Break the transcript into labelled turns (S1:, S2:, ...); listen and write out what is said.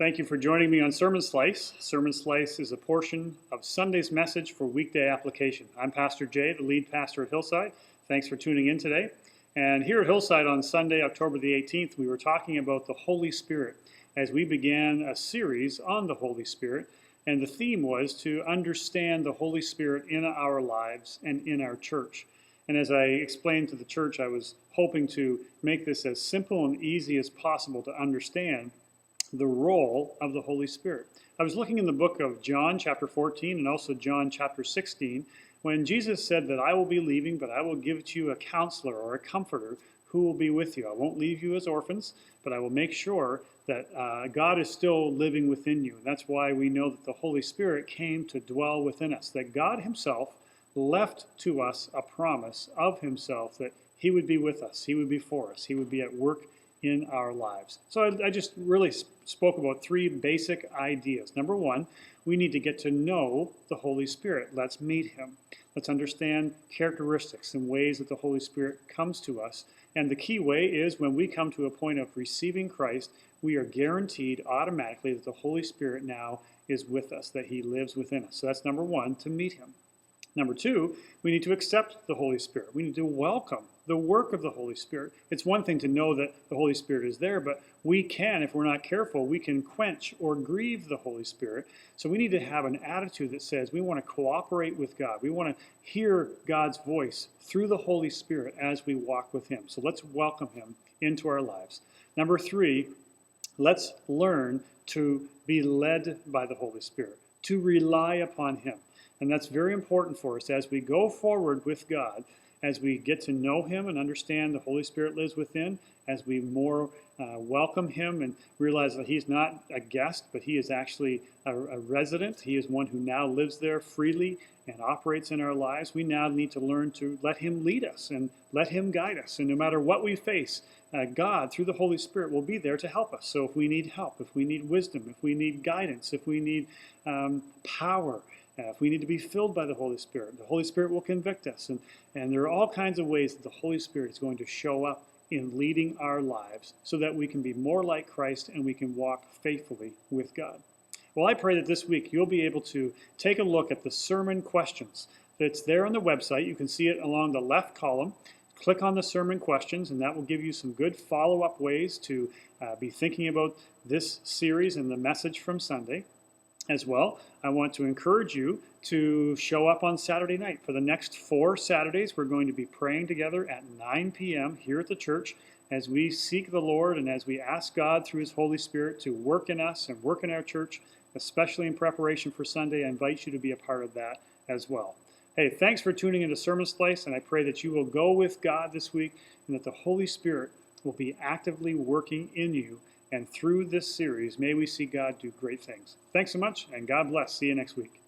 S1: Thank you for joining me on Sermon Slice. Sermon Slice is a portion of Sunday's message for weekday application. I'm Pastor Jay, the lead pastor at Hillside. Thanks for tuning in today. And here at Hillside on Sunday, October the 18th, we were talking about the Holy Spirit as we began a series on the Holy Spirit. And the theme was to understand the Holy Spirit in our lives and in our church. And as I explained to the church, I was hoping to make this as simple and easy as possible to understand the role of the Holy Spirit. I was looking in the book of John chapter 14 and also John chapter 16 when Jesus said that I will be leaving, but I will give to you a counselor or a comforter who will be with you. I won't leave you as orphans, but I will make sure that God is still living within you. And that's why we know that the Holy Spirit came to dwell within us, that God himself left to us a promise of himself that he would be with us, he would be for us, he would be at work in our lives. So I just really spoke about three basic ideas. Number one, we need to get to know the Holy Spirit. Let's meet him. Let's understand characteristics and ways that the Holy Spirit comes to us. And the key way is when we come to a point of receiving Christ, we are guaranteed automatically that the Holy Spirit now is with us, that he lives within us. So that's number one, to meet him. Number two, we need to accept the Holy Spirit. We need to welcome the work of the Holy Spirit. It's one thing to know that the Holy Spirit is there, but we can, if we're not careful, we can quench or grieve the Holy Spirit. So we need to have an attitude that says we want to cooperate with God. We want to hear God's voice through the Holy Spirit as we walk with him. So let's welcome him into our lives. Number three, let's learn to be led by the Holy Spirit, to rely upon him. And that's very important for us as we go forward with God, as we get to know him and understand the Holy Spirit lives within, as we more welcome him and realize that he's not a guest, but he is actually a resident. He is one who now lives there freely and operates in our lives. We now need to learn to let him lead us and let him guide us. And no matter what we face, God, through the Holy Spirit, will be there to help us. So if we need help, if we need wisdom, if we need guidance, if we need power, if we need to be filled by the Holy Spirit will convict us. And there are all kinds of ways that the Holy Spirit is going to show up in leading our lives so that we can be more like Christ and we can walk faithfully with God. Well, I pray that this week you'll be able to take a look at the sermon questions that's there on the website. You can see it along the left column. Click on the sermon questions, and that will give you some good follow-up ways to be thinking about this series and the message from Sunday. As well, I want to encourage you to show up on Saturday night. For the next 4 Saturdays, we're going to be praying together at 9 p.m. here at the church as we seek the Lord and as we ask God through his Holy Spirit to work in us and work in our church, especially in preparation for Sunday. I invite you to be a part of that as well. Hey, thanks for tuning into Sermon Slice, and I pray that you will go with God this week and that the Holy Spirit will be actively working in you. And through this series, may we see God do great things. Thanks so much, and God bless. See you next week.